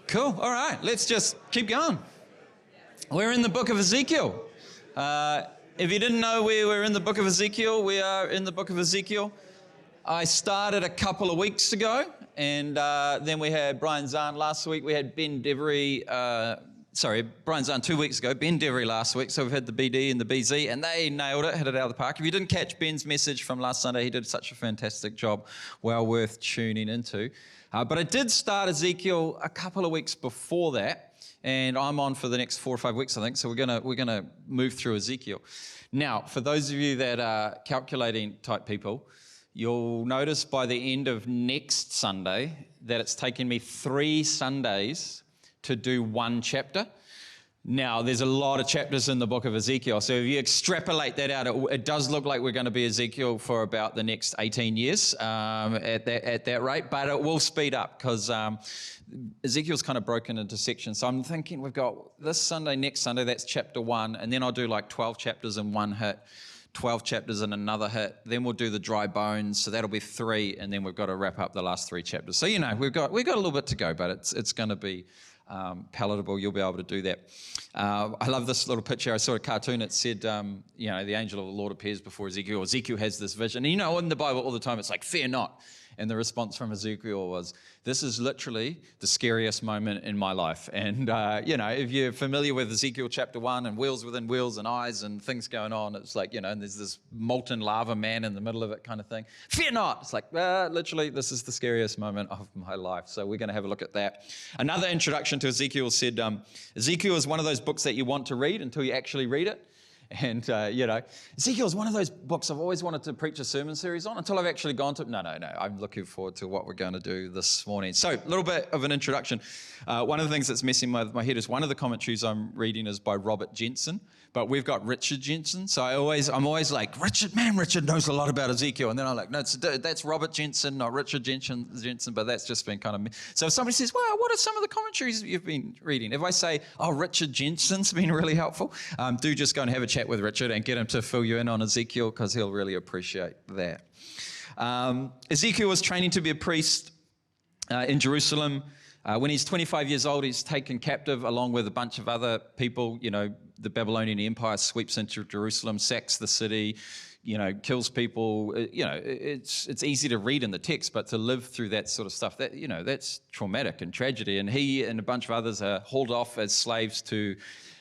Cool. All right. Let's just keep going. We're in the book of Ezekiel. If you didn't know we were in the book of Ezekiel, we are in the book of Ezekiel. I started a couple of weeks ago, and then we had Brian Zahn last week. We had Ben Devery, Brian Zahn 2 weeks ago, Ben Devery last week. So we've had the BD and the BZ, and they nailed it, hit it out of the park. If you didn't catch Ben's message from last Sunday, he did such a fantastic job, well worth tuning into. But I did start Ezekiel a couple of weeks before that, and I'm on for the next 4 or 5 weeks, I think. So we're gonna move through Ezekiel. Now, for those of you that are calculating type people, you'll notice by the end of next Sunday that it's taken me 3 Sundays to do 1 chapter. Now, there's a lot of chapters in the book of Ezekiel, so if you extrapolate that out, it does look like we're going to be Ezekiel for about the next 18 years at that rate, but it will speed up because Ezekiel's kind of broken into sections. So I'm thinking we've got this Sunday, next Sunday, that's chapter 1, and then I'll do like 12 chapters in one hit, 12 chapters in another hit, then we'll do the dry bones, so that'll be 3, and then we've got to wrap up the last 3 chapters. So, we've got a little bit to go, but it's going to be palatable. You'll be able to do that. I love this little picture. I saw a cartoon. It said, the angel of the Lord appears before Ezekiel. Ezekiel has this vision. And in the Bible all the time, it's like, fear not. And the response from Ezekiel was, this is literally the scariest moment in my life. And, if you're familiar with Ezekiel chapter 1 and wheels within wheels and eyes and things going on, it's like, and there's this molten lava man in the middle of it kind of thing. Fear not. It's like, literally, this is the scariest moment of my life. So we're going to have a look at that. Another introduction to Ezekiel said, Ezekiel is one of those books that you want to read until you actually read it. And, Ezekiel is one of those books I've always wanted to preach a sermon series on until I've actually gone to. No. I'm looking forward to what we're going to do this morning. So, a little bit of an introduction. One of the things that's messing with my head is one of the commentaries I'm reading is by Robert Jensen, but we've got Richard Jensen. So I'm always like, Richard knows a lot about Ezekiel. And then I'm like, no, that's Robert Jensen, not Richard Jensen, but that's just been kind of. So if somebody says, well, what are some of the commentaries you've been reading? If I say, Richard Jensen's been really helpful, do just go and have a chat with Richard and get him to fill you in on Ezekiel because he'll really appreciate that. Ezekiel was training to be a priest in Jerusalem. When he's 25 years old, he's taken captive along with a bunch of other people. The Babylonian Empire sweeps into Jerusalem, sacks the city, kills people. It's easy to read in the text, but to live through that sort of stuff, that's traumatic and tragedy. And he and a bunch of others are hauled off as slaves to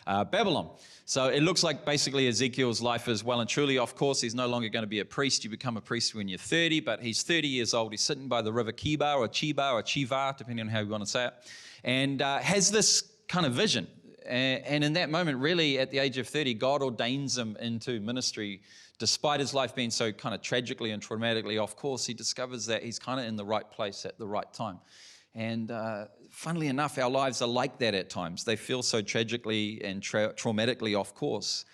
Babylon. So it looks like basically Ezekiel's life is well and truly off course. He's no longer going to be a priest. You become a priest when you're 30, but he's 30 years old. He's sitting by the river Kibar or Chiba or Chiva, depending on how you want to say it, and has this kind of vision. And in that moment, really, at the age of 30, God ordains him into ministry. Despite his life being so kind of tragically and traumatically off course, he discovers that he's kind of in the right place at the right time. And funnily enough, our lives are like that at times. They feel so tragically and traumatically off course.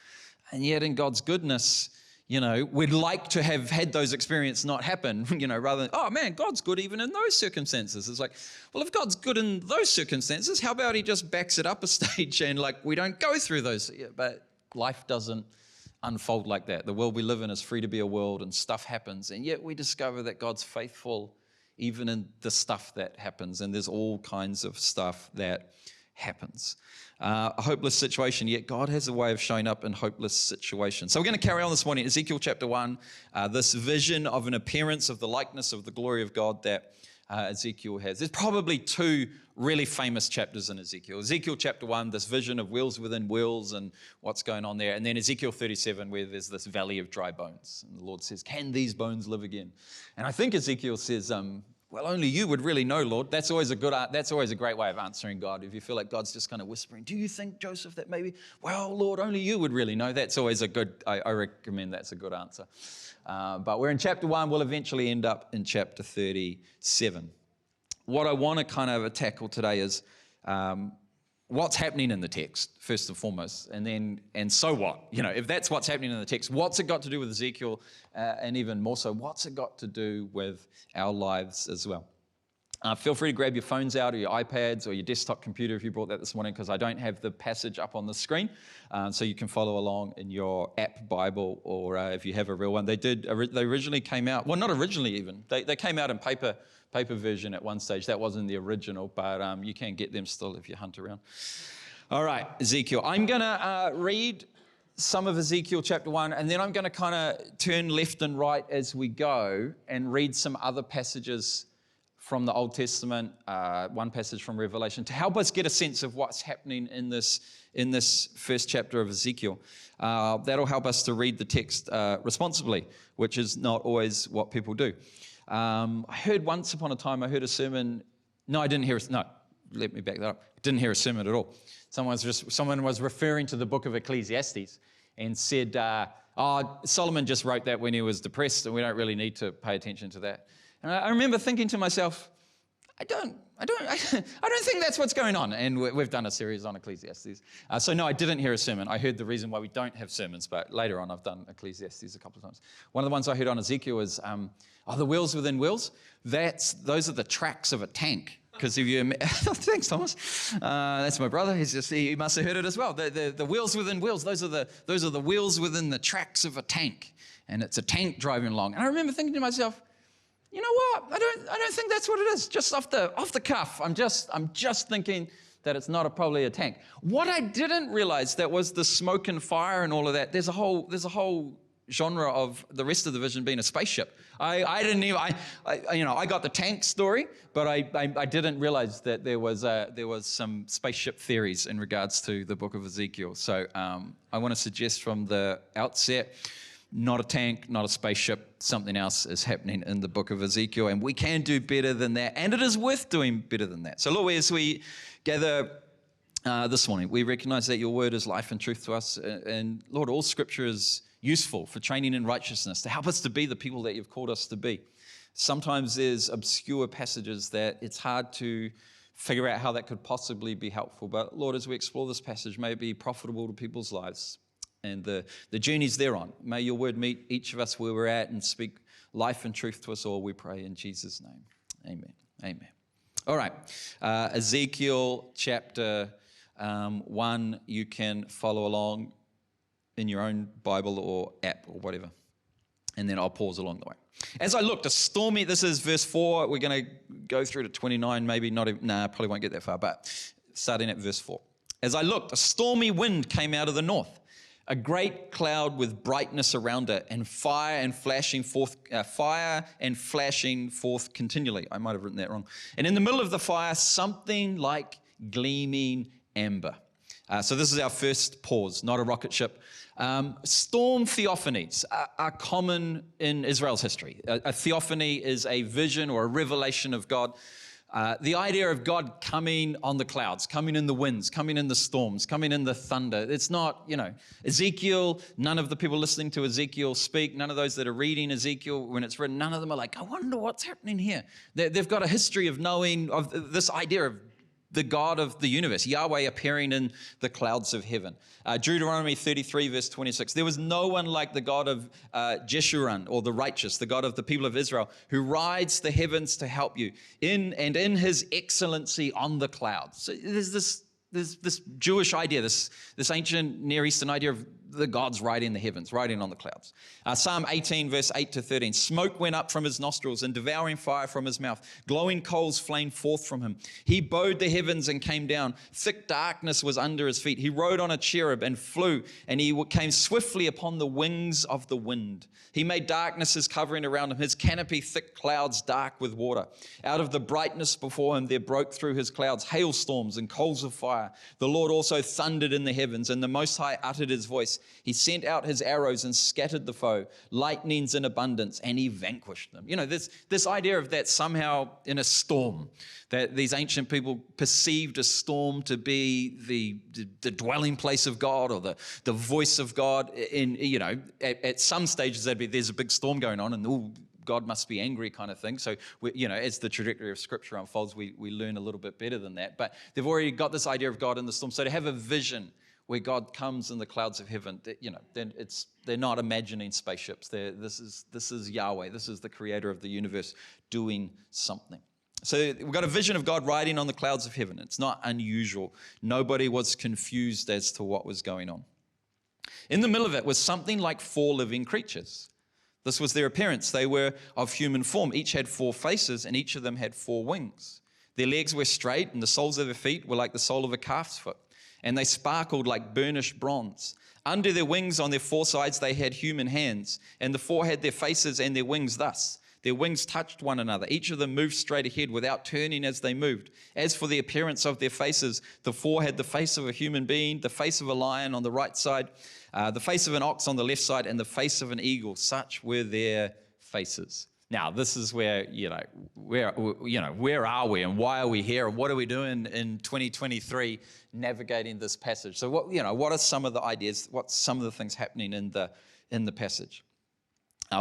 And yet in God's goodness, we'd like to have had those experiences not happen, rather than, oh man, God's good even in those circumstances. It's like, well, if God's good in those circumstances, how about he just backs it up a stage and we don't go through those? But life doesn't unfold like that. The world we live in is free to be a world and stuff happens. And yet we discover that God's faithful even in the stuff that happens, and there's all kinds of stuff that happens. A hopeless situation, yet God has a way of showing up in hopeless situations. So we're going to carry on this morning. Ezekiel chapter 1, this vision of an appearance of the likeness of the glory of God that Ezekiel has. There's probably 2 really famous chapters in Ezekiel. Ezekiel chapter 1, this vision of wheels within wheels and what's going on there. And then Ezekiel 37, where there's this valley of dry bones. And the Lord says, can these bones live again? And I think Ezekiel says, well, only you would really know, Lord. That's always a great way of answering God. If you feel like God's just kind of whispering, do you think, Joseph, that maybe, well, Lord, only you would really know. That's always I recommend that's a good answer. But we're in chapter 1. We'll eventually end up in chapter 37. What I want to kind of tackle today is what's happening in the text, first and foremost, and so what? If that's what's happening in the text, what's it got to do with Ezekiel, and even more so, what's it got to do with our lives as well? Feel free to grab your phones out or your iPads or your desktop computer if you brought that this morning, because I don't have the passage up on the screen. So you can follow along in your app Bible, or if you have a real one. They originally came out, well, not originally even. They came out in paper version at one stage. That wasn't the original, but you can get them still if you hunt around. All right, Ezekiel. I'm going to read some of Ezekiel chapter 1, and then I'm going to kind of turn left and right as we go and read some other passages from the Old Testament, one passage from Revelation, to help us get a sense of what's happening in this first chapter of Ezekiel. That'll help us to read the text responsibly, which is not always what people do. I heard once upon a time, I heard a sermon. No, I didn't hear. No, let me back that up. Didn't hear a sermon at all. Someone was referring to the book of Ecclesiastes and said, Solomon just wrote that when he was depressed, and we don't really need to pay attention to that. And I remember thinking to myself, I don't think that's what's going on. And we've done a series on Ecclesiastes. So no, I didn't hear a sermon. I heard the reason why we don't have sermons, but later on I've done Ecclesiastes a couple of times. One of the ones I heard on Ezekiel was, the wheels within wheels. Those are the tracks of a tank. Because if you, thanks Thomas, that's my brother. He must have heard it as well. The wheels within wheels. Those are the wheels within the tracks of a tank, and it's a tank driving along. And I remember thinking to myself, you know what? I don't think that's what it is. Just off the cuff, I'm just thinking that it's not probably a tank. What I didn't realize that was the smoke and fire and all of that. There's a whole genre of the rest of the vision being a spaceship. I didn't even I got the tank story, but I didn't realize that there was some spaceship theories in regards to the book of Ezekiel. So I want to suggest from the outset, not a tank, not a spaceship, something else is happening in the book of Ezekiel, and we can do better than that, and it is worth doing better than that. So Lord, as we gather this morning, we recognize that your word is life and truth to us, and Lord, all scripture is useful for training in righteousness, to help us to be the people that you've called us to be. Sometimes there's obscure passages that it's hard to figure out how that could possibly be helpful, but Lord, as we explore this passage, may it be profitable to people's lives and the journeys they're on. May your word meet each of us where we're at and speak life and truth to us all, we pray in Jesus' name. Amen. Amen. All right. Ezekiel chapter 1, you can follow along in your own Bible or app or whatever. And then I'll pause along the way. As I looked, this is verse 4. We're going to go through to 29, maybe not even, probably won't get that far, but starting at verse 4. As I looked, a stormy wind came out of the north, a great cloud with brightness around it, and fire and flashing forth continually. I might have written that wrong. And in the middle of the fire, something like gleaming amber. So this is our first pause, not a rocket ship. Storm theophanies are common in Israel's history. A theophany is a vision or a revelation of God. The idea of God coming on the clouds, coming in the winds, coming in the storms, coming in the thunder. It's not, Ezekiel, none of the people listening to Ezekiel speak, none of those that are reading Ezekiel when it's written, none of them are like, I wonder what's happening here. They've got a history of knowing of this idea of the God of the universe, Yahweh appearing in the clouds of heaven. Deuteronomy 33, verse 26. There was no one like the God of Jeshurun, or the righteous, the God of the people of Israel, who rides the heavens to help you in his excellency on the clouds. So there's this Jewish idea, this ancient Near Eastern idea of the gods riding the heavens, riding on the clouds. Psalm 18, verse 8 to 13. Smoke went up from his nostrils and devouring fire from his mouth. Glowing coals flamed forth from him. He bowed the heavens and came down. Thick darkness was under his feet. He rode on a cherub and flew, and he came swiftly upon the wings of the wind. He made darkness his covering around him, his canopy thick clouds dark with water. Out of the brightness before him there broke through his clouds hailstorms and coals of fire. The Lord also thundered in the heavens, and the Most High uttered his voice. He sent out his arrows and scattered the foe, lightnings in abundance, and he vanquished them. This idea of that somehow in a storm, that these ancient people perceived a storm to be the dwelling place of God, or the voice of God. At some stages there's a big storm going on, and God must be angry kind of thing. So, as the trajectory of Scripture unfolds, we learn a little bit better than that. But they've already got this idea of God in the storm. So to have a vision where God comes in the clouds of heaven, then they're not imagining spaceships. This is Yahweh. This is the creator of the universe doing something. So we've got a vision of God riding on the clouds of heaven. It's not unusual. Nobody was confused as to what was going on. In the middle of it was something like 4 living creatures. This was their appearance. They were of human form. Each had 4 faces, and each of them had 4 wings. Their legs were straight, and the soles of their feet were like the sole of a calf's foot, and they sparkled like burnished bronze. Under their wings on their 4 sides they had human hands, and the 4 had their faces and their wings thus. Their wings touched one another. Each of them moved straight ahead without turning as they moved. As for the appearance of their faces, the 4 had the face of a human being, the face of a lion on the right side, the face of an ox on the left side, and the face of an eagle. Such were their faces. Now, this is where, where are we and why are we here? And what are we doing in 2023 navigating this passage? So what are some of the ideas? What's some of the things happening in the passage?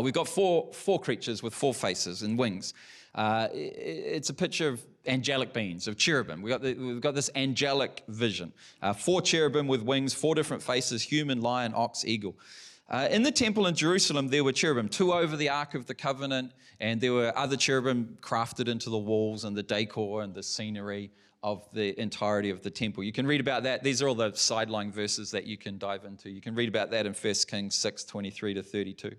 We've got four creatures with 4 faces and wings. It's a picture of angelic beings, of cherubim. We've got this angelic vision. 4 cherubim with wings, 4 different faces, human, lion, ox, eagle. In the temple in Jerusalem, there were cherubim, 2 over the Ark of the Covenant, and there were other cherubim crafted into the walls and the decor and the scenery of the entirety of the temple. You can read about that. These are all the sideline verses that you can dive into. You can read about that in 1 Kings 6, 23 to 32.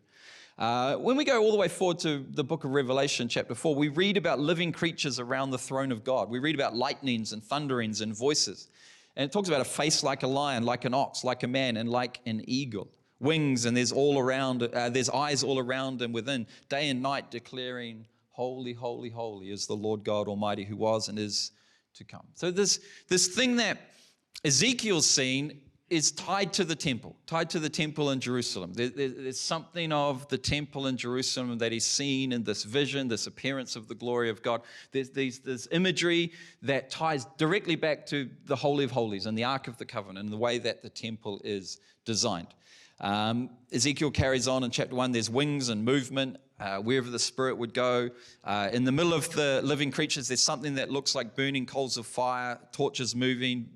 When we go all the way forward to the book of Revelation, chapter 4, we read about living creatures around the throne of God. We read about lightnings and thunderings and voices. And it talks about a face like a lion, like an ox, like a man, and like an eagle. Wings, and there's eyes all around and within, day and night declaring, holy, holy, holy is the Lord God Almighty who was and is to come. So this thing that Ezekiel's seen is tied to the temple in Jerusalem. There's something of the temple in Jerusalem that he's seen in this vision, this appearance of the glory of God. There's imagery that ties directly back to the Holy of Holies and the Ark of the Covenant and the way that the temple is designed. Ezekiel carries on in chapter 1. There's wings and movement wherever the Spirit would go. In the middle of the living creatures, there's something that looks like burning coals of fire, torches moving,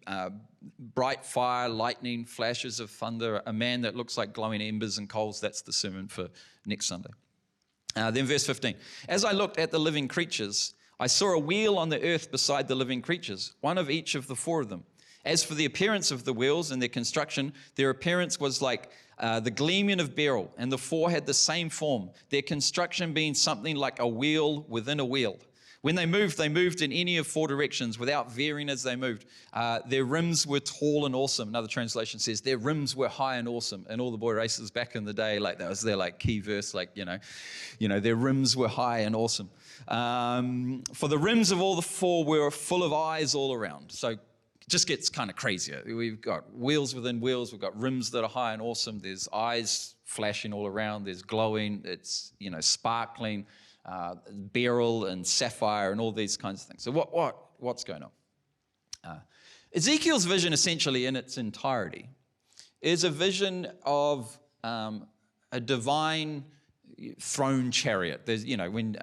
bright fire, lightning, flashes of thunder, a man that looks like glowing embers and coals. That's the sermon for next Sunday. Then verse 15. As I looked at the living creatures, I saw a wheel on the earth beside the living creatures, one of each of the 4 of them. As for the appearance of the wheels and their construction, their appearance was like the gleaming of beryl, and the 4 had the same form, their construction being something like a wheel within a wheel. When they moved in any of 4 directions without veering as they moved. Their rims were tall and awesome. Another translation says their rims were high and awesome. And all the boy racers back in the day, like that was their like key verse, like, their rims were high and awesome. For the rims of all the 4 were full of eyes all around. So it just gets kind of crazier. We've got wheels within wheels. We've got rims that are high and awesome. There's eyes flashing all around. There's glowing. It's, sparkling. Beryl and sapphire and all these kinds of things. So what's going on? Ezekiel's vision, essentially in its entirety, is a vision of a divine throne chariot. There's, when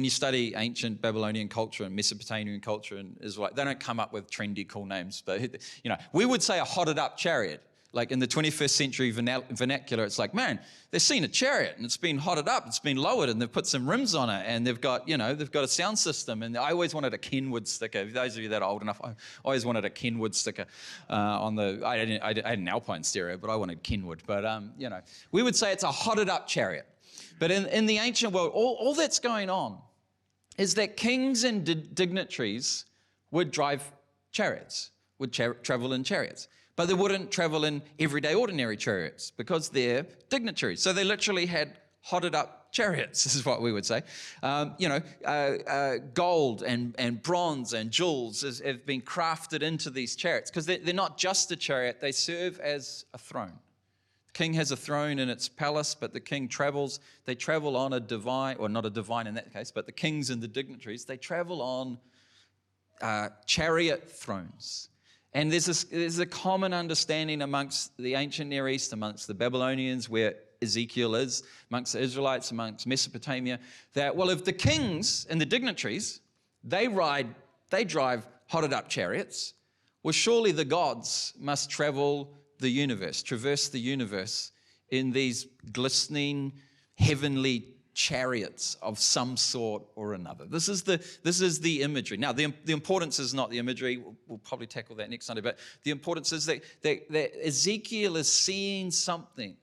you study ancient Babylonian culture and Mesopotamian culture and Israel, they don't come up with trendy, cool names. But we would say a hotted up chariot. Like in the 21st century vernacular, it's like, man, they've seen a chariot and it's been hotted up, it's been lowered, and they've put some rims on it, and they've got a sound system. And I always wanted a Kenwood sticker. Those of you that are old enough, I always wanted a Kenwood sticker on the. I had an Alpine stereo, but I wanted Kenwood. But we would say it's a hotted up chariot. But in the ancient world, all that's going on is that kings and dignitaries would drive chariots, would travel in chariots. But they wouldn't travel in everyday ordinary chariots because they're dignitaries. So they literally had hotted up chariots, this is what we would say. Gold and bronze and jewels have been crafted into these chariots because they're not just a chariot, they serve as a throne. The king has a throne in its palace, but the king travels. They travel on a divine, or not a divine in that case, but the kings and the dignitaries, they travel on chariot thrones. And there's a common understanding amongst the ancient Near East, amongst the Babylonians, where Ezekiel is, amongst the Israelites, amongst Mesopotamia, that, well, if the kings and the dignitaries, they drive hotted up chariots, well, surely the gods must traverse the universe in these glistening, heavenly chariots of some sort or another. This is the imagery. Now, the importance is not the imagery. We'll probably tackle that next Sunday. But the importance is that Ezekiel is seeing something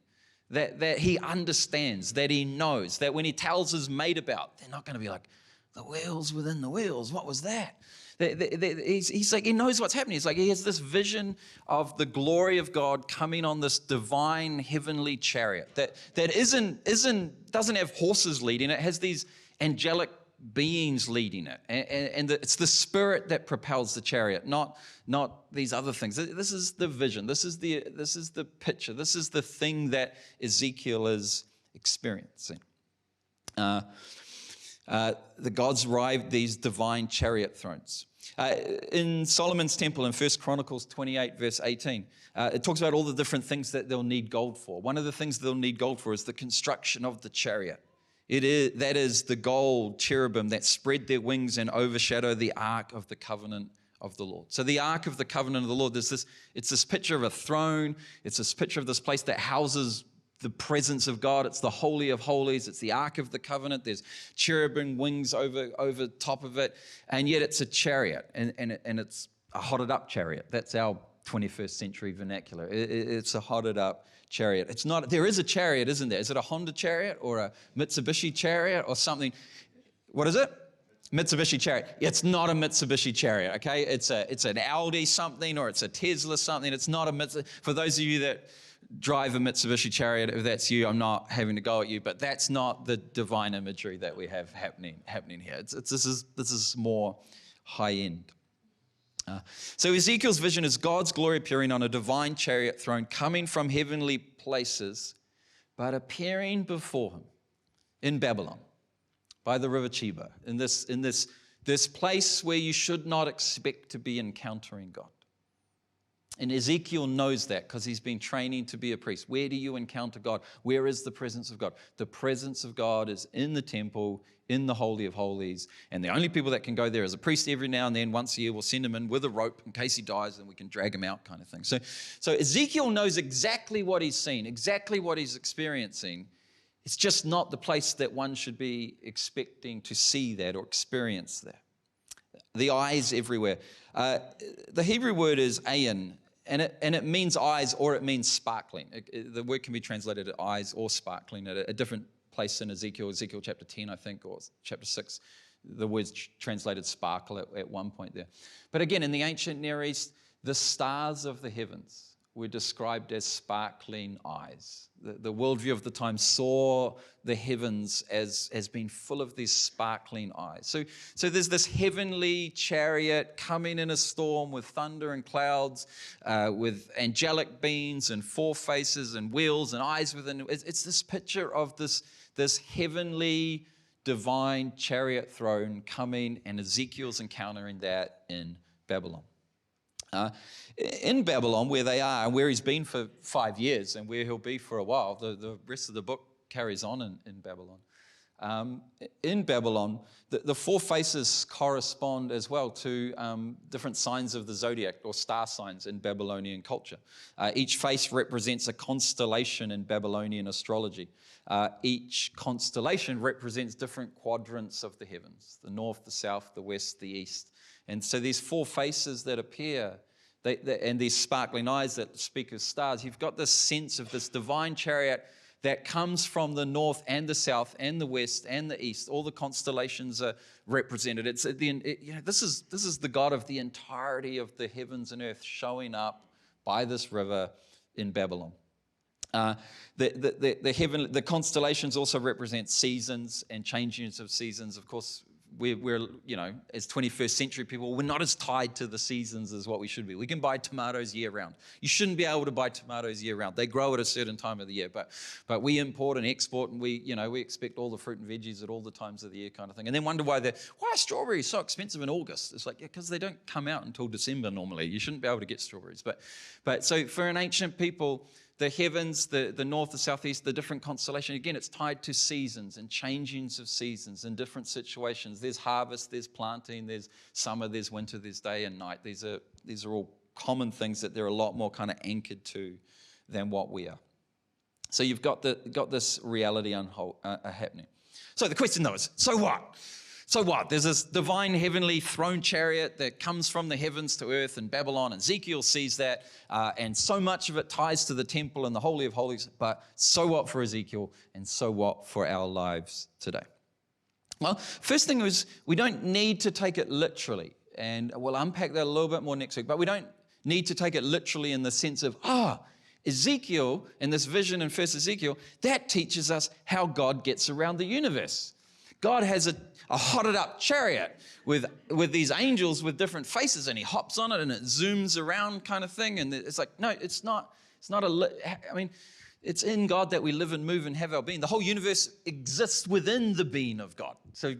that he understands, that he knows, that when he tells his mate about, they're not going to be like, the wheels within the wheels, what was that? He's like, he knows what's happening. It's like he has this vision of the glory of God coming on this divine heavenly chariot that doesn't have horses leading it. It has these angelic beings leading it, and it's the Spirit that propels the chariot, not these other things. This is the vision. This is the picture. This is the thing that Ezekiel is experiencing. The gods ride these divine chariot thrones. In Solomon's temple in 1 Chronicles 28, verse 18, it talks about all the different things that they'll need gold for. One of the things they'll need gold for is the construction of the chariot. That is the gold cherubim that spread their wings and overshadow the ark of the covenant of the Lord. So the ark of the covenant of the Lord, it's this picture of a throne. It's this picture of this place that houses the presence of God. It's the Holy of Holies. It's the Ark of the Covenant. There's cherubim wings over top of it, and yet it's a chariot, and it's a hotted up chariot. That's our 21st century vernacular. It's a hotted up chariot. It's not. There is a chariot, isn't there? Is it a Honda chariot or a Mitsubishi chariot or something? What is it? Mitsubishi chariot. It's not a Mitsubishi chariot, okay? It's an Audi something, or it's a Tesla something. It's not a Mitsubishi. For those of you that drive a Mitsubishi chariot, if that's you, I'm not having to go at you, but that's not the divine imagery that we have happening here. This is more high end. So Ezekiel's vision is God's glory appearing on a divine chariot throne, coming from heavenly places, but appearing before him in Babylon by the river Chebar, in this place where you should not expect to be encountering God. And Ezekiel knows that because he's been training to be a priest. Where do you encounter God? Where is the presence of God? The presence of God is in the temple, in the Holy of Holies. And the only people that can go there is a priest. Every now and then, once a year, we'll send him in with a rope in case he dies and we can drag him out, kind of thing. So Ezekiel knows exactly what he's seen, exactly what he's experiencing. It's just not the place that one should be expecting to see that or experience that. The eyes everywhere. The Hebrew word is ayin, and it means eyes, or it means sparkling. The word can be translated as eyes or sparkling at a different place in Ezekiel chapter 10, I think, or chapter 6. The word's translated sparkle at one point there. But again, in the ancient Near East, the stars of the heavens were described as sparkling eyes. The worldview of the time saw the heavens as being full of these sparkling eyes. So there's this heavenly chariot coming in a storm with thunder and clouds, with angelic beings and four faces and wheels and eyes within. It's this picture of this heavenly divine chariot throne coming, and Ezekiel's encountering that in Babylon. In Babylon, where they are, and where he's been for 5 years, and where he'll be for a while, the rest of the book carries on in Babylon. In Babylon, the four faces correspond as well to different signs of the zodiac, or star signs in Babylonian culture. Each face represents a constellation in Babylonian astrology. Each constellation represents different quadrants of the heavens: the north, the south, the west, the east. And so these four faces that appear, and these sparkling eyes that speak of stars, you've got this sense of this divine chariot that comes from the north and the south and the west and the east. All the constellations are represented. This is the God of the entirety of the heavens and earth showing up by this river in Babylon. The constellations also represent seasons and changings of seasons. Of course, we're as 21st century people, we're not as tied to the seasons as what we should be. We can buy tomatoes year round. You shouldn't be able to buy tomatoes year round. They grow at a certain time of the year, but we import and export, and we expect all the fruit and veggies at all the times of the year, kind of thing. And then wonder why are strawberries so expensive in August? It's like, because they don't come out until December normally. You shouldn't be able to get strawberries. But so for an ancient people, the heavens, the north, the southeast, the different constellation, again, it's tied to seasons and changings of seasons in different situations. There's harvest, there's planting, there's summer, there's winter, there's day and night. These are all common things that they're a lot more kind of anchored to than what we are. So you've got this reality happening. So the question though is, so what? So what? There's this divine heavenly throne chariot that comes from the heavens to earth in Babylon. Ezekiel sees that, and so much of it ties to the temple and the Holy of Holies. But so what for Ezekiel, and so what for our lives today? Well, first thing is, we don't need to take it literally. And we'll unpack that a little bit more next week. But we don't need to take it literally in the sense of, Ezekiel, and this vision in 1st Ezekiel, that teaches us how God gets around the universe. God has a hotted up chariot with these angels with different faces, and he hops on it and it zooms around kind of thing. And it's like, no, it's not it's in God that we live and move and have our being. The whole universe exists within the being of God. So,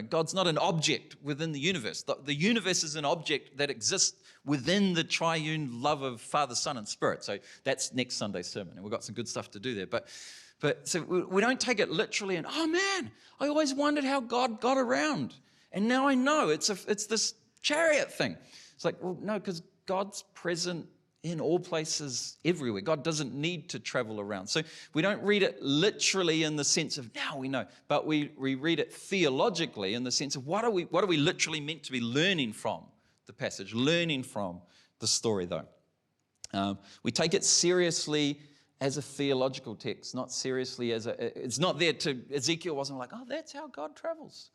God's not an object within the universe. The universe is an object that exists within the triune love of Father, Son, and Spirit. So that's next Sunday's sermon, and we've got some good stuff to do there. But so we don't take it literally and, oh man, I always wondered how God got around. And now I know it's this chariot thing. It's like, well, no, because God's present in all places, everywhere. God doesn't need to travel around. So we don't read it literally in the sense of now we know, but we read it theologically in the sense of what are we literally meant to be learning from the passage, learning from the story though. We take it seriously as a theological text, not seriously as it's not there to, Ezekiel wasn't like, oh, that's how God travels.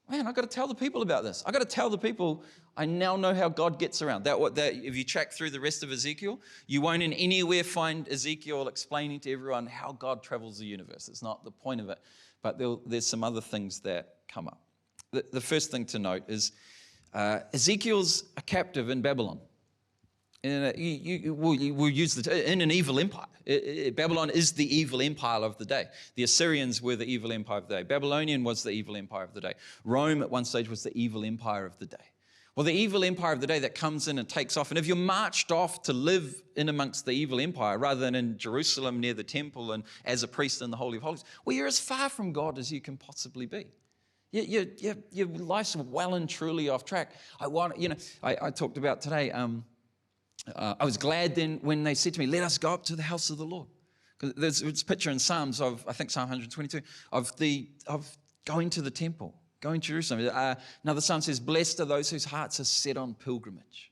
Man, I've got to tell the people about this. I've got to tell the people I now know how God gets around. That if you track through the rest of Ezekiel, you won't in anywhere find Ezekiel explaining to everyone how God travels the universe. It's not the point of it. But there's some other things that come up. The first thing to note is Ezekiel's a captive in Babylon. We'll use in an evil empire. Babylon is the evil empire of the day. The Assyrians were the evil empire of the day. Babylonian was the evil empire of the day. Rome at one stage was the evil empire of the day. Well, the evil empire of the day that comes in and takes off. And if you're marched off to live in amongst the evil empire rather than in Jerusalem near the temple and as a priest in the Holy of Holies, well, you're as far from God as you can possibly be. Your life's well and truly off track. I talked about today, I was glad then when they said to me, let us go up to the house of the Lord. Because there's a picture in Psalms of, I think Psalm 122, of going to the temple, going to Jerusalem. Another Psalm says, blessed are those whose hearts are set on pilgrimage.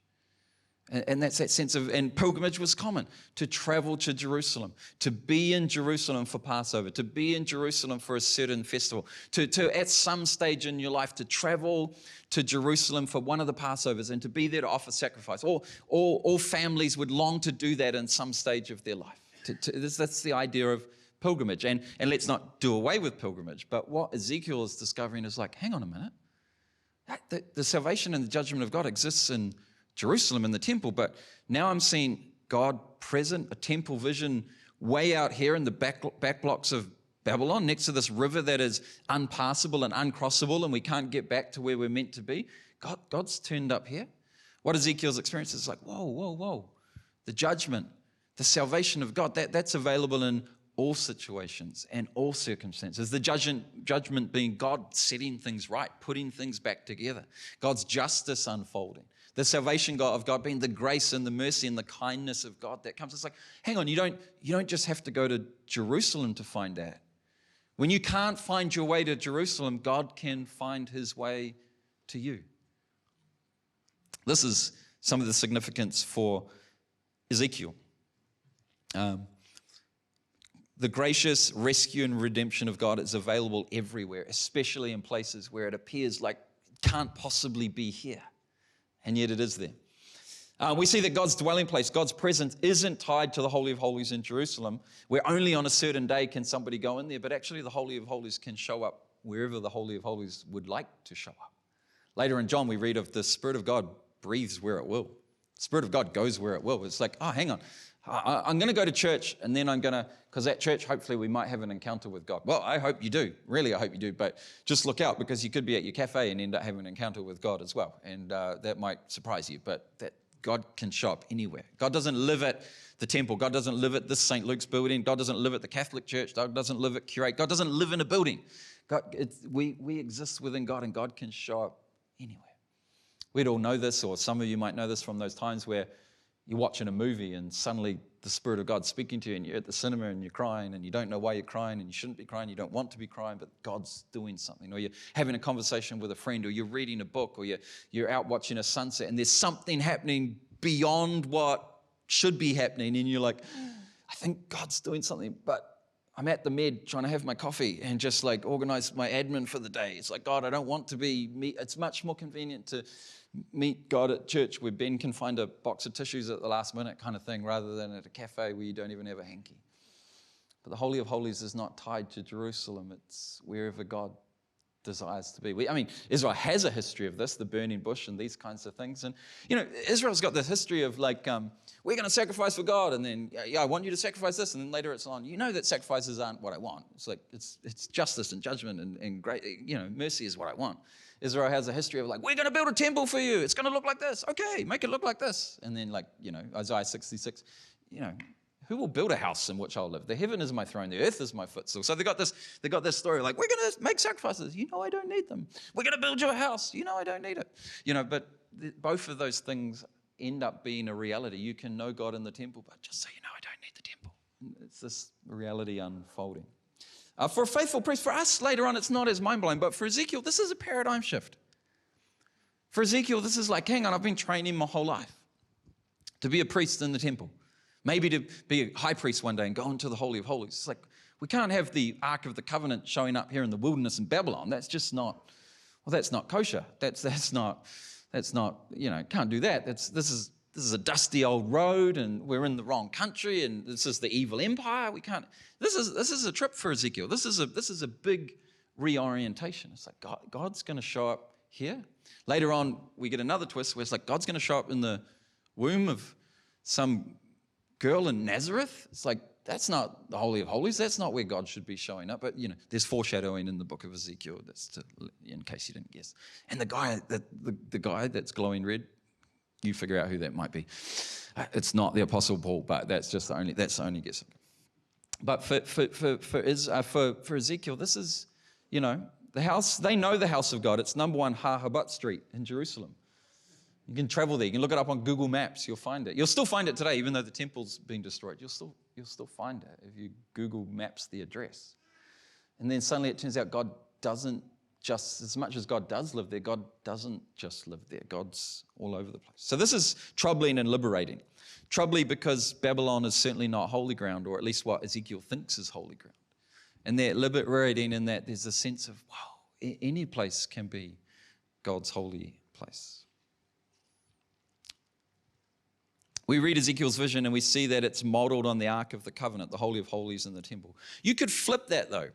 And that's that sense of, and pilgrimage was common, to travel to Jerusalem, to be in Jerusalem for Passover, to be in Jerusalem for a certain festival, to at some stage in your life to travel to Jerusalem for one of the Passovers and to be there to offer sacrifice. All families would long to do that in some stage of their life. That's the idea of pilgrimage. And let's not do away with pilgrimage, but what Ezekiel is discovering is like, hang on a minute, the salvation and the judgment of God exists in Jerusalem in the temple, but now I'm seeing God present, a temple vision way out here in the back blocks of Babylon, next to this river that is unpassable and uncrossable, and we can't get back to where we're meant to be. God's turned up here. What Ezekiel's experience is like, whoa. The judgment, the salvation of God, that's available in all situations and all circumstances. The judgment being God setting things right, putting things back together. God's justice unfolding. The salvation of God being the grace and the mercy and the kindness of God that comes. It's like, hang on, you don't just have to go to Jerusalem to find that. When you can't find your way to Jerusalem, God can find his way to you. This is some of the significance for Ezekiel. The gracious rescue and redemption of God is available everywhere, especially in places where it appears like it can't possibly be here. And yet it is there. We see that God's dwelling place, God's presence, isn't tied to the Holy of Holies in Jerusalem, where only on a certain day can somebody go in there, but actually the Holy of Holies can show up wherever the Holy of Holies would like to show up. Later in John, we read of the Spirit of God breathes where it will. The Spirit of God goes where it will. It's like, oh, hang on. I'm going to go to church, and then I'm going to, because at church, hopefully we might have an encounter with God. Well, I hope you do. Really, I hope you do. But just look out, because you could be at your cafe and end up having an encounter with God as well. And that might surprise you, but that God can show up anywhere. God doesn't live at the temple. God doesn't live at this St. Luke's building. God doesn't live at the Catholic Church. God doesn't live at Curate. God doesn't live in a building. We exist within God, and God can show up anywhere. We'd all know this, or some of you might know this from those times where you're watching a movie and suddenly the Spirit of God speaking to you, and you're at the cinema and you're crying and you don't know why you're crying and you shouldn't be crying, you don't want to be crying, but God's doing something. Or you're having a conversation with a friend, or you're reading a book, or you're out watching a sunset and there's something happening beyond what should be happening, and you're like, I think God's doing something, but I'm at the med trying to have my coffee and just like organize my admin for the day. It's like, God, I don't want to be me. It's much more convenient to meet God at church where Ben can find a box of tissues at the last minute kind of thing, rather than at a cafe where you don't even have a hanky. But the Holy of Holies is not tied to Jerusalem. It's wherever God desires to be. Israel has a history of this, the burning bush and these kinds of things. And, Israel's got this history of like, we're going to sacrifice for God, and then, I want you to sacrifice this, and then later it's on, that sacrifices aren't what I want. It's like, it's justice and judgment and great, mercy is what I want. Israel has a history of like, we're going to build a temple for you. It's going to look like this. Okay, make it look like this. And then like, Isaiah 66, who will build a house in which I'll live? The heaven is my throne, the earth is my footstool. So they got this story like, we're going to make sacrifices. I don't need them. We're going to build you a house. I don't need it. But both of those things end up being a reality. You can know God in the temple, but just so you know, I don't need the temple. It's this reality unfolding. For a faithful priest, for us later on, it's not as mind-blowing, but for Ezekiel, this is a paradigm shift. For Ezekiel, this is like, hang on, I've been training my whole life to be a priest in the temple. Maybe to be a high priest one day and go into the Holy of Holies. It's like, we can't have the Ark of the Covenant showing up here in the wilderness in Babylon. That's just not, that's not kosher. That's not, can't do that. This is a dusty old road, and we're in the wrong country, and this is the evil empire. We can't, this is a trip for Ezekiel. This is a big reorientation. It's like, God's going to show up here. Later on, we get another twist where it's like, God's going to show up in the womb of some girl in Nazareth. It's like, that's not the Holy of Holies. That's not where God should be showing up. But, there's foreshadowing in the book of Ezekiel. That's in case you didn't guess. And the guy that's glowing red, you figure out who that might be. It's not the Apostle Paul, but that's the only guess. But for Ezekiel, this is, the house. They know the house of God. It's number 1 Hahabat Street in Jerusalem. You can travel there. You can look it up on Google Maps. You'll find it. You'll still find it today, even though the temple's been destroyed. You'll still find it if you Google Maps the address. And then suddenly it turns out God doesn't just, as much as God does live there, God doesn't just live there. God's all over the place. So this is troubling and liberating. Troubling because Babylon is certainly not holy ground, or at least what Ezekiel thinks is holy ground. And they're liberating in that there's a sense of, wow, any place can be God's holy place. We read Ezekiel's vision and we see that it's modeled on the Ark of the Covenant, the Holy of Holies in the temple. You could flip that though.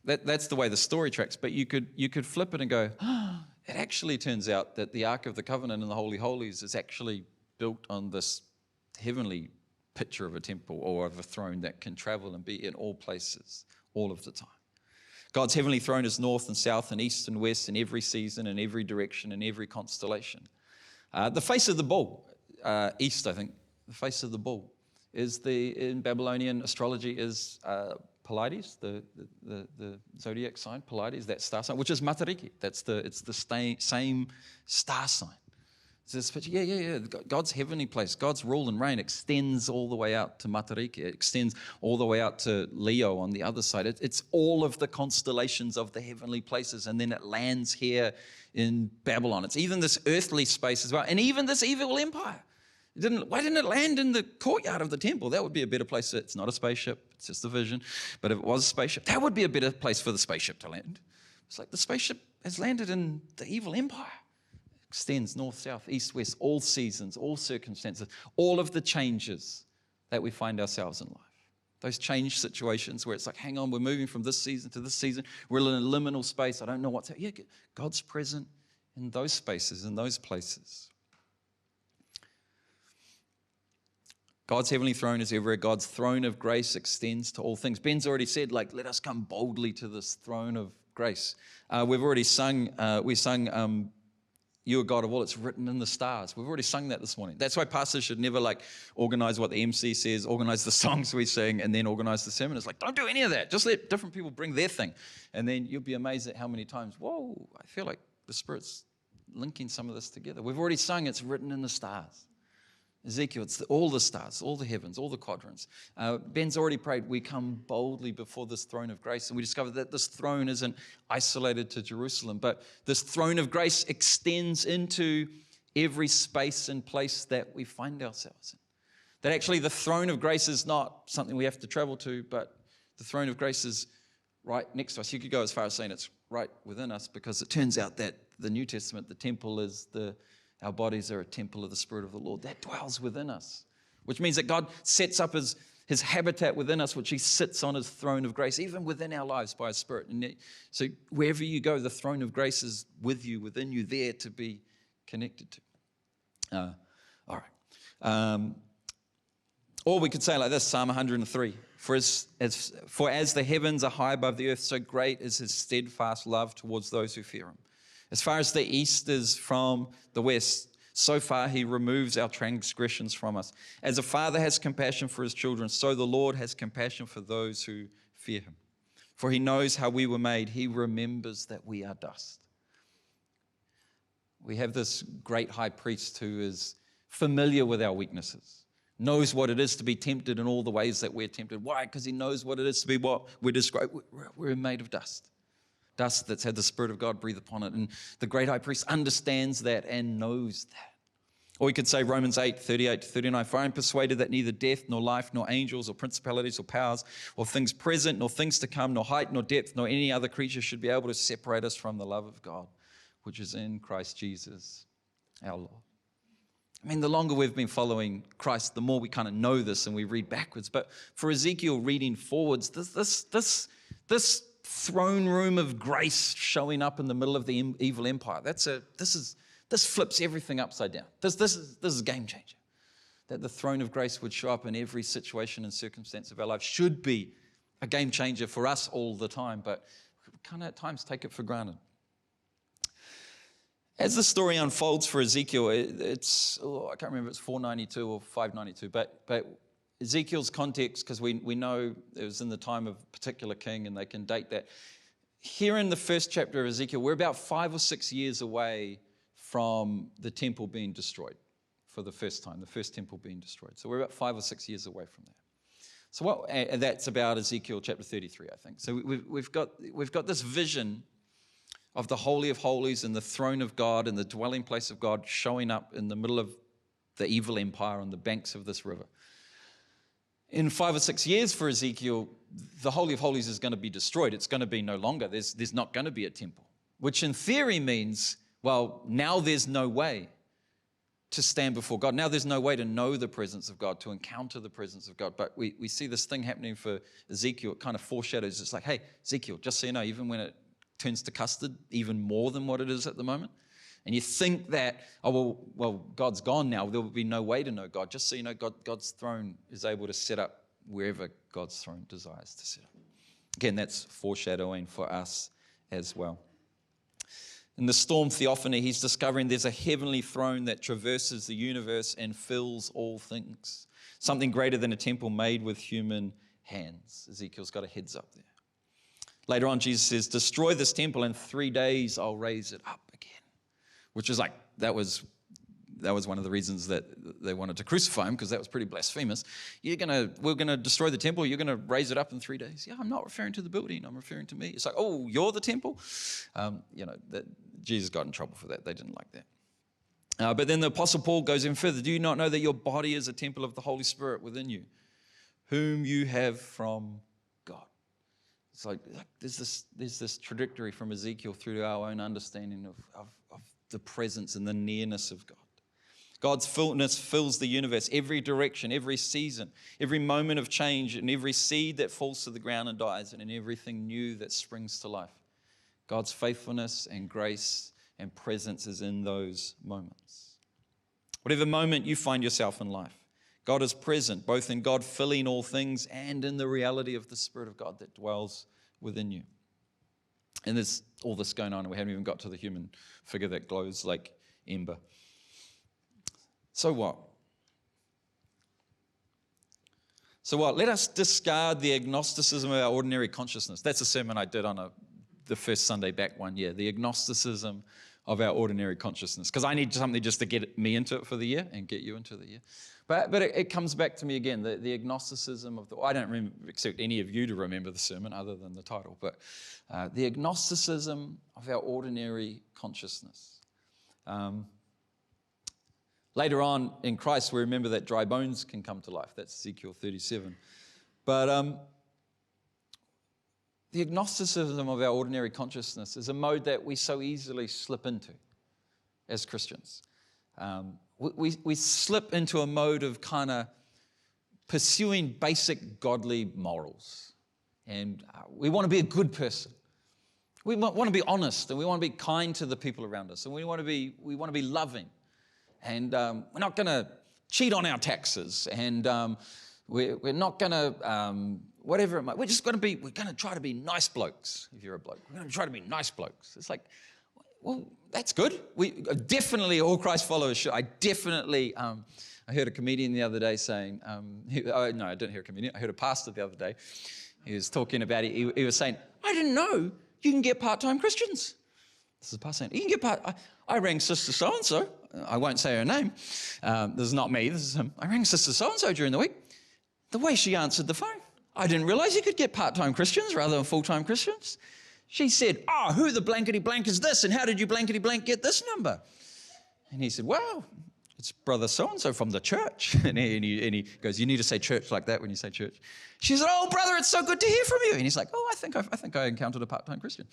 That's the way the story tracks, but you could flip it and go, it actually turns out that the Ark of the Covenant and the Holy Holies is actually built on this heavenly picture of a temple or of a throne that can travel and be in all places all of the time. God's heavenly throne is north and south and east and west in every season, in every direction, in every constellation. The face of the bull, east, I think, the face of the bull is in Babylonian astrology is Pleiades, the zodiac sign, Pleiades, that star sign, which is Matariki. It's the same star sign. So this picture, yeah. God's heavenly place, God's rule and reign extends all the way out to Matariki. It extends all the way out to Leo on the other side. It's all of the constellations of the heavenly places, and then it lands here in Babylon. It's even this earthly space as well, and even this evil empire. Why didn't it land in the courtyard of the temple? That would be a better place. It's not a spaceship, it's just a vision. But if it was a spaceship, that would be a better place for the spaceship to land. It's like the spaceship has landed in the evil empire. It extends north, south, east, west, all seasons, all circumstances, all of the changes that we find ourselves in life. Those change situations where it's like, hang on, we're moving from this season to this season. We're in a liminal space. I don't know what's happening. Yeah, God's present in those spaces, in those places. God's heavenly throne is everywhere. God's throne of grace extends to all things. Ben's already said, like, let us come boldly to this throne of grace. We've already sung, you are God of all. It's written in the stars. We've already sung that this morning. That's why pastors should never organize what the MC says, organize the songs we sing, and then organize the sermon. It's like, don't do any of that. Just let different people bring their thing. And then you'll be amazed at how many times, whoa, I feel like the Spirit's linking some of this together. We've already sung, it's written in the stars. Ezekiel, it's all the stars, all the heavens, all the quadrants. Ben's already prayed, we come boldly before this throne of grace, and we discover that this throne isn't isolated to Jerusalem, but this throne of grace extends into every space and place that we find ourselves in. That actually the throne of grace is not something we have to travel to, but the throne of grace is right next to us. You could go as far as saying it's right within us, because it turns out that the New Testament, the temple is our bodies are a temple of the Spirit of the Lord. That dwells within us, which means that God sets up his habitat within us, which he sits on his throne of grace, even within our lives by his Spirit. And so wherever you go, the throne of grace is with you, within you, there to be connected to. All right. Or we could say like this, Psalm 103. For as the heavens are high above the earth, so great is his steadfast love towards those who fear him. As far as the east is from the west, so far he removes our transgressions from us. As a father has compassion for his children, so the Lord has compassion for those who fear him. For he knows how we were made. He remembers that we are dust. We have this great high priest who is familiar with our weaknesses, knows what it is to be tempted in all the ways that we're tempted. Why? Because he knows what it is to be what we're described. We're made of dust. Dust that's had the Spirit of God breathe upon it. And the great high priest understands that and knows that. Or we could say Romans 8, 38 to 39. For I am persuaded that neither death, nor life, nor angels, or principalities, or powers, or things present, nor things to come, nor height, nor depth, nor any other creature should be able to separate us from the love of God, which is in Christ Jesus, our Lord. I mean, the longer we've been following Christ, the more we kind of know this and we read backwards. But for Ezekiel reading forwards, this throne room of grace showing up in the middle of the evil empire, this flips everything upside down. This is a game changer. That the throne of grace would show up in every situation and circumstance of our life should be a game changer for us all the time, but we kind of at times take it for granted. As the story unfolds for Ezekiel, I can't remember if it's 492 or 592, but Ezekiel's context, because we know it was in the time of a particular king and they can date that. Here in the first chapter of Ezekiel, we're about 5 or 6 years away from the temple being destroyed for the first time, the first temple being destroyed. So we're about 5 or 6 years away from that. So that's about Ezekiel chapter 33, I think. So we've got this vision of the Holy of Holies and the throne of God and the dwelling place of God showing up in the middle of the evil empire on the banks of this river. In 5 or 6 years for Ezekiel, the Holy of Holies is going to be destroyed. It's going to be no longer. There's not going to be a temple, which in theory means, well, now there's no way to stand before God. Now there's no way to know the presence of God, to encounter the presence of God. But we see this thing happening for Ezekiel. It kind of foreshadows. It's like, hey, Ezekiel, just so you know, even when it turns to custard, even more than what it is at the moment, and you think that, well, God's gone now, there will be no way to know God. Just so you know, God's throne is able to set up wherever God's throne desires to set up. Again, that's foreshadowing for us as well. In the storm theophany, he's discovering there's a heavenly throne that traverses the universe and fills all things. Something greater than a temple made with human hands. Ezekiel's got a heads up there. Later on, Jesus says, destroy this temple, in 3 days I'll raise it up again. Which is like, that was one of the reasons that they wanted to crucify him, because that was pretty blasphemous. We're going to destroy the temple, you're going to raise it up in 3 days. Yeah, I'm not referring to the building, I'm referring to me. It's like, oh, you're the temple? Jesus got in trouble for that. They didn't like that. But then the Apostle Paul goes in further. Do you not know that your body is a temple of the Holy Spirit within you, whom you have from God? It's like there's this trajectory from Ezekiel through to our own understanding of the presence and the nearness of God. God's fullness fills the universe, every direction, every season, every moment of change, and every seed that falls to the ground and dies, and in everything new that springs to life. God's faithfulness and grace and presence is in those moments. Whatever moment you find yourself in life, God is present, both in God filling all things and in the reality of the Spirit of God that dwells within you. And there's all this going on, and we haven't even got to the human figure that glows like ember. So what? Let us discard the agnosticism of our ordinary consciousness. That's a sermon I did on the first Sunday back one year. The agnosticism of our ordinary consciousness, because I need something just to get me into it for the year and get you into the year. But it comes back to me again, the agnosticism of I don't expect any of you to remember the sermon other than the title, but the agnosticism of our ordinary consciousness. Later on in Christ, we remember that dry bones can come to life. That's Ezekiel 37. But the agnosticism of our ordinary consciousness is a mode that we so easily slip into as Christians. We slip into a mode of kind of pursuing basic godly morals. And we want to be a good person. We want to be honest, and we want to be kind to the people around us, and we want to be loving. And we're not going to cheat on our taxes, and we're not going to whatever it might. We're going to try to be nice blokes. If you're a bloke, we're going to try to be nice blokes. It's like, well, that's good. We definitely, all Christ followers should. I heard a comedian the other day saying, no, I didn't hear a comedian. I heard a pastor the other day. He was talking about it. He was saying, I didn't know you can get part-time Christians. This is a pastor saying, you can get I rang Sister so-and-so. I won't say her name. This is not me. This is him. I rang Sister so-and-so during the week. The way she answered the phone, I didn't realize you could get part-time Christians rather than full-time Christians. She said, who the blankety blank is this? And how did you blankety blank get this number? And he said, well, it's brother so-and-so from the church. And he goes, you need to say church like that when you say church. She said, oh, brother, it's so good to hear from you. And he's like, I think I encountered a part-time Christian.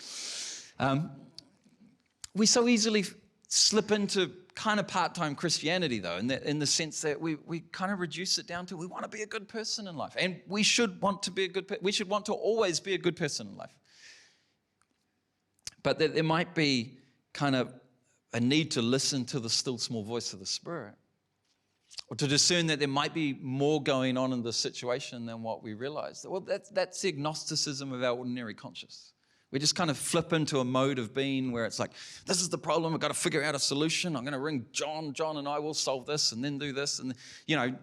We so easily slip into kind of part-time Christianity, though, in the sense that we kind of reduce it down to we want to be a good person in life. And we should want to be we should want to always be a good person in life. But that there might be kind of a need to listen to the still small voice of the Spirit, or to discern that there might be more going on in the situation than what we realize. Well, that's the agnosticism of our ordinary conscience. We just kind of flip into a mode of being where it's like, this is the problem, I've got to figure out a solution. I'm going to ring John and I will solve this and then do this. And,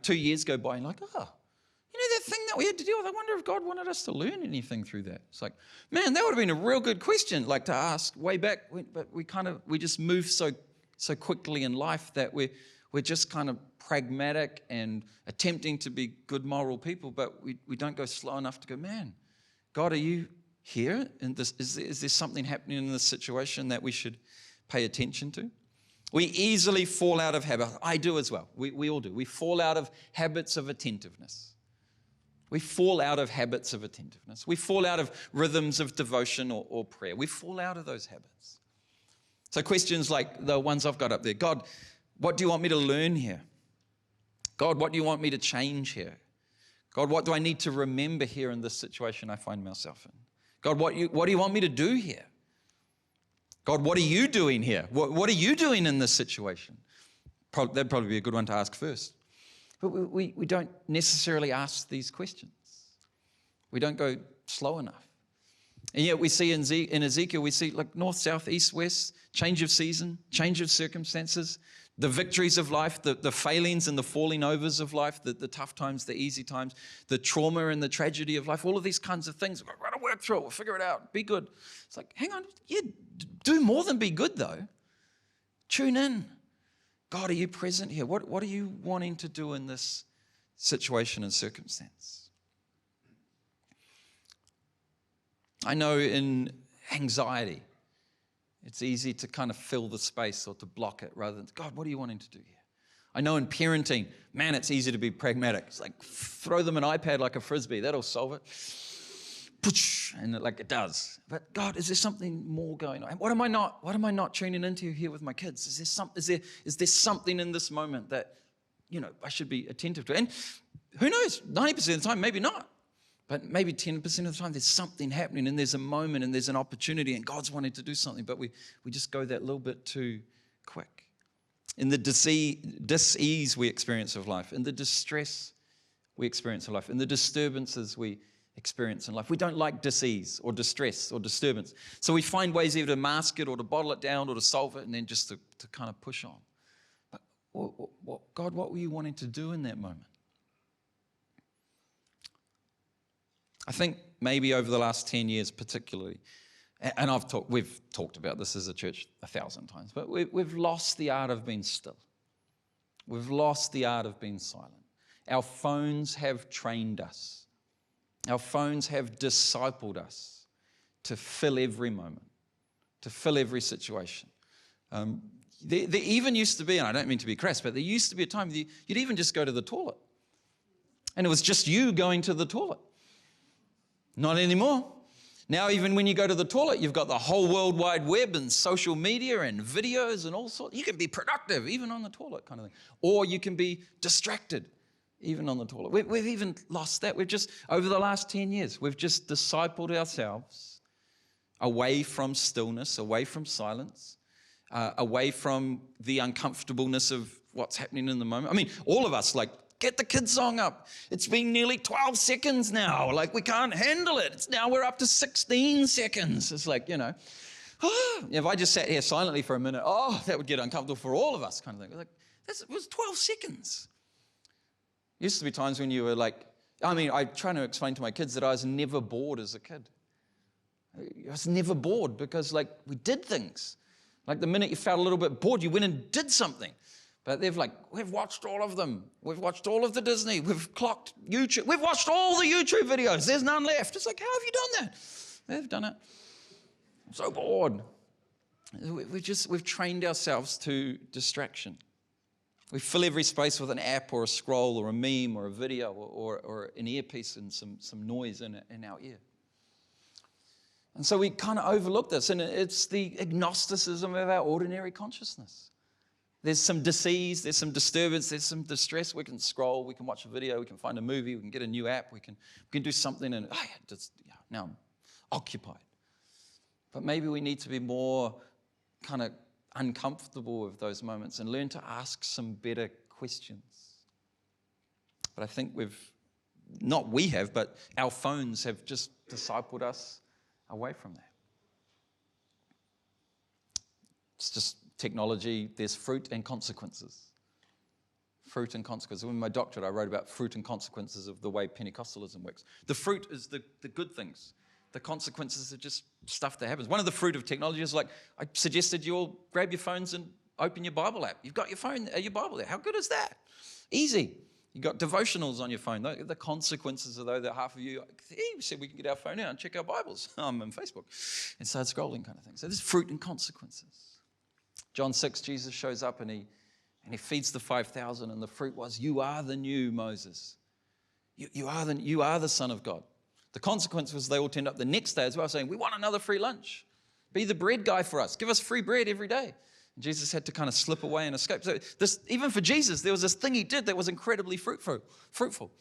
2 years go by and like, that thing that we had to deal with, I wonder if God wanted us to learn anything through that. It's like, man, that would have been a real good question, like to ask way back. But we just move so quickly in life that we're just kind of pragmatic and attempting to be good moral people, but we don't go slow enough to go, man, God, are you here? And is there something happening in this situation that we should pay attention to? We easily fall out of habit. I do as well. We all do. We fall out of habits of attentiveness. We fall out of habits of attentiveness. We fall out of rhythms of devotion or prayer. We fall out of those habits. So questions like the ones I've got up there. God, what do you want me to learn here? God, what do you want me to change here? God, what do I need to remember here in this situation I find myself in? God, what do you want me to do here? God, what are you doing here? What are you doing in this situation? That'd probably be a good one to ask first. But we don't necessarily ask these questions. We don't go slow enough. And yet we see in Ezekiel, we see like north, south, east, west, change of season, change of circumstances, the victories of life, the failings and the falling overs of life, the tough times, the easy times, the trauma and the tragedy of life, all of these kinds of things. We've got to work through it. We'll figure it out. Be good. It's like, hang on. Yeah, do more than be good, though. Tune in. God, are you present here? What are you wanting to do in this situation and circumstance? I know in anxiety, it's easy to kind of fill the space or to block it rather than, God, what are you wanting to do here? I know in parenting, man, it's easy to be pragmatic. It's like throw them an iPad like a Frisbee. That'll solve it. And it does. But God, is there something more going on? What am I not tuning into here with my kids? Is there something in this moment that, I should be attentive to? And who knows, 90% of the time, maybe not. But maybe 10% of the time, there's something happening and there's a moment and there's an opportunity and God's wanting to do something, but we just go that little bit too quick. In the dis-ease we experience of life, in the distress we experience of life, in the disturbances we experience in life. We don't like dis-ease or distress or disturbance. So we find ways either to mask it or to bottle it down or to solve it and then just to kind of push on. But God, what were you wanting to do in that moment? I think maybe over the last 10 years particularly, And we've talked about this as a church 1,000 times, but we've lost the art of being still. We've lost the art of being silent. Our phones have trained us. Our phones have discipled us to fill every moment, to fill every situation. There even used to be, and I don't mean to be crass, but there used to be a time you'd even just go to the toilet. And it was just you going to the toilet. Not anymore. Now, even when you go to the toilet, you've got the whole World Wide Web and social media and videos and all sorts. You can be productive even on the toilet kind of thing. Or you can be distracted even on the toilet. We've even lost that. We've just, over the last 10 years, we've just discipled ourselves away from stillness, away from silence, away from the uncomfortableness of what's happening in the moment. I mean, all of us, get the kids song up. It's been nearly 12 seconds now. We can't handle it. Now we're up to 16 seconds. It's if I just sat here silently for a minute, that would get uncomfortable for all of us kind of thing. It was 12 seconds. Used to be times when you were I try to explain to my kids that I was never bored as a kid. I was never bored because we did things. The minute you felt a little bit bored, you went and did something. But we've watched all of them. We've watched all of the Disney. We've clocked YouTube. We've watched all the YouTube videos. There's none left. It's how have you done that? They've done it. I'm so bored. We've trained ourselves to distraction. We fill every space with an app or a scroll or a meme or a video or an earpiece and some noise in our ear. And so we kind of overlook this, and it's the agnosticism of our ordinary consciousnness. There's some disease, there's some disturbance, there's some distress. We can scroll, we can watch a video, we can find a movie, we can get a new app, we can do something, and now I'm occupied. But maybe we need to be more kind of uncomfortable with those moments and learn to ask some better questions. But I think but our phones have just discipled us away from that. It's just technology, there's fruit and consequences. Fruit and consequences. In my doctorate, I wrote about fruit and consequences of the way Pentecostalism works. The fruit is the good things. The consequences are just stuff that happens. One of the fruit of technology is I suggested you all grab your phones and open your Bible app. You've got your phone, your Bible there. How good is that? Easy. You've got devotionals on your phone. The consequences are though that half of you, we said we can get our phone out and check our Bibles on Facebook and start scrolling kind of thing. So there's fruit and consequences. John 6, Jesus shows up and he feeds the 5,000, and the fruit was, you are the new Moses. You are the Son of God. The consequence was they all turned up the next day as well, saying, we want another free lunch. Be the bread guy for us. Give us free bread every day. And Jesus had to kind of slip away and escape. So even for Jesus, there was this thing he did that was incredibly fruitful.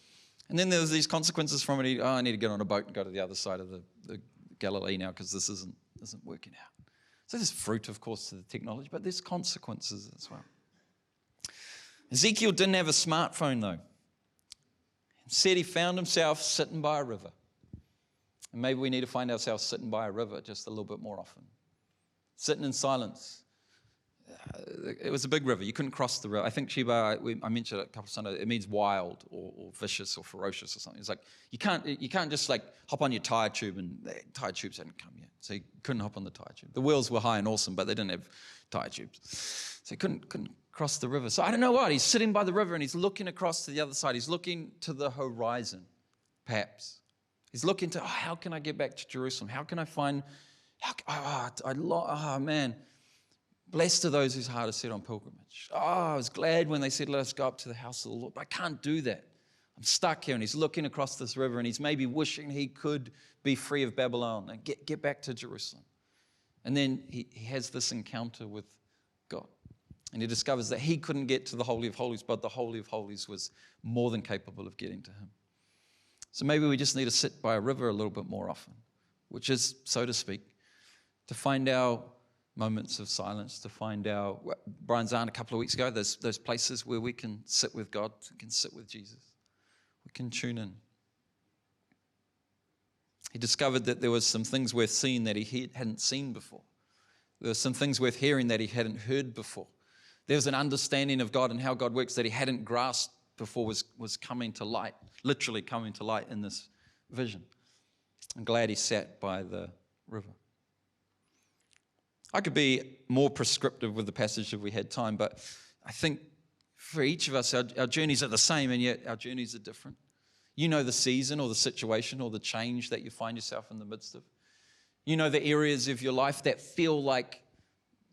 And then there was these consequences from it. I need to get on a boat and go to the other side of the Galilee now because this isn't working out. So there's fruit, of course, to the technology, but there's consequences as well. Ezekiel didn't have a smartphone, though. Instead, he found himself sitting by a river. And maybe we need to find ourselves sitting by a river just a little bit more often. Sitting in silence. It was a big river. You couldn't cross the river. I think Sheba, I mentioned it a couple of Sundays, it means wild or vicious or ferocious or something. It's you can't just hop on your tire tube, and the tire tubes hadn't come yet. So you couldn't hop on the tire tube. The wheels were high and awesome, but they didn't have tire tubes. So he couldn't cross the river. So I don't know what. He's sitting by the river and he's looking across to the other side. He's looking to the horizon, perhaps. He's looking to, how can I get back to Jerusalem? How can I find, man. Blessed are those whose heart is set on pilgrimage. I was glad when they said, let us go up to the house of the Lord. But I can't do that. I'm stuck here. And he's looking across this river and he's maybe wishing he could be free of Babylon and get back to Jerusalem. And then he has this encounter with God. And he discovers that he couldn't get to the Holy of Holies, but the Holy of Holies was more than capable of getting to him. So maybe we just need to sit by a river a little bit more often, which is, so to speak, to find our moments of silence, to find our, Brian's on a couple of weeks ago, those places where we can sit with God, we can sit with Jesus, we can tune in. He discovered that there was some things worth seeing that he hadn't seen before. There were some things worth hearing that he hadn't heard before. There was an understanding of God and how God works that he hadn't grasped before was coming to light, literally coming to light in this vision. I'm glad he sat by the river. I could be more prescriptive with the passage if we had time, but I think for each of us, our journeys are the same, and yet our journeys are different. You know the season or the situation or the change that you find yourself in the midst of. You know the areas of your life that feel like,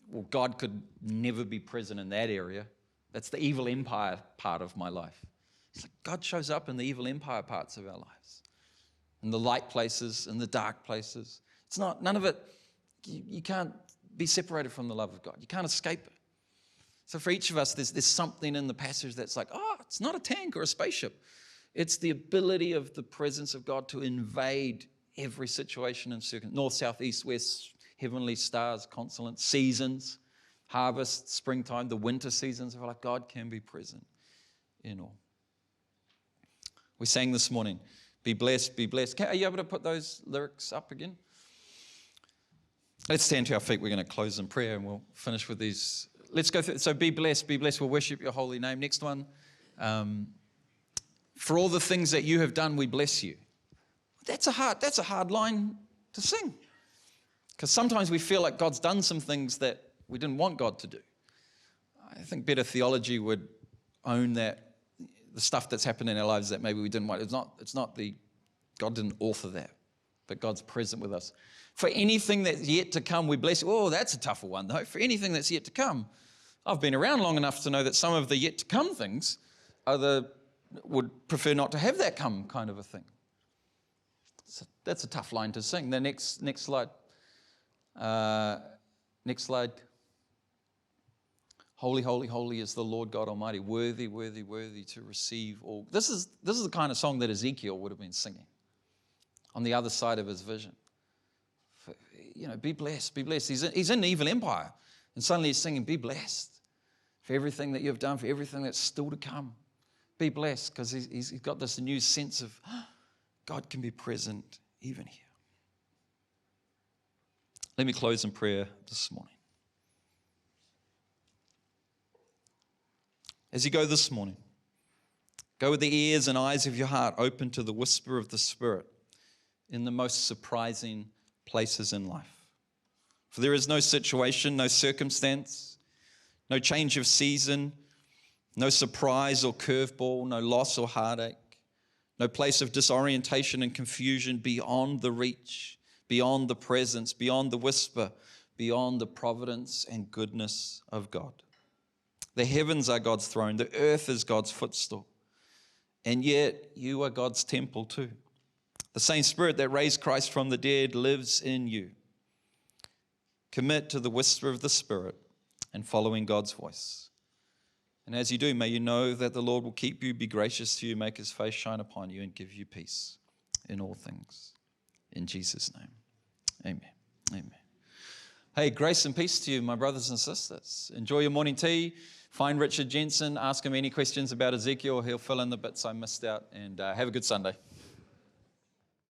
well, God could never be present in that area. That's the evil empire part of my life. It's like God shows up in the evil empire parts of our lives, in the light places, in the dark places. It's not, none of it, you can't be separated from the love of God. You can't escape it. So for each of us, there's something in the passage that's like, it's not a tank or a spaceship. It's the ability of the presence of God to invade every situation and circumstance. North, south, east, west, heavenly stars, consonants, seasons, harvest, springtime, the winter seasons. I feel like God can be present in all. We sang this morning, be blessed, be blessed. Are you able to put those lyrics up again? Let's stand to our feet. We're going to close in prayer and we'll finish with these. Let's go through. So be blessed, we'll worship your holy name. Next one. For all the things that you have done, we bless you. That's a hard line to sing. Because sometimes we feel like God's done some things that we didn't want God to do. I think better theology would own that, the stuff that's happened in our lives that maybe we didn't want. It's not God didn't author that, but God's present with us. For anything that's yet to come, we bless you. Oh, that's a tougher one though. For anything that's yet to come. I've been around long enough to know that some of the yet to come things would prefer not to have that come kind of a thing. So that's a tough line to sing. The next slide. Next slide. Holy, holy, holy is the Lord God Almighty. Worthy, worthy, worthy to receive all. This is the kind of song that Ezekiel would have been singing on the other side of his vision. Be blessed, be blessed. He's in the evil empire. And suddenly he's singing, be blessed for everything that you've done, for everything that's still to come. Be blessed, because he's got this new sense of God can be present even here. Let me close in prayer this morning. As you go this morning, go with the ears and eyes of your heart open to the whisper of the Spirit in the most surprising places in life. For there is no situation, no circumstance, no change of season, no surprise or curveball, no loss or heartache, no place of disorientation and confusion beyond the reach, beyond the presence, beyond the whisper, beyond the providence and goodness of God. The heavens are God's throne, the earth is God's footstool, and yet you are God's temple too. The same Spirit that raised Christ from the dead lives in you. Commit to the whisper of the Spirit and following God's voice. And as you do, may you know that the Lord will keep you, be gracious to you, make his face shine upon you, and give you peace in all things. In Jesus' name, amen. Amen. Hey, grace and peace to you, my brothers and sisters. Enjoy your morning tea. Find Richard Jensen, ask him any questions about Ezekiel. He'll fill in the bits I missed out, and have a good Sunday.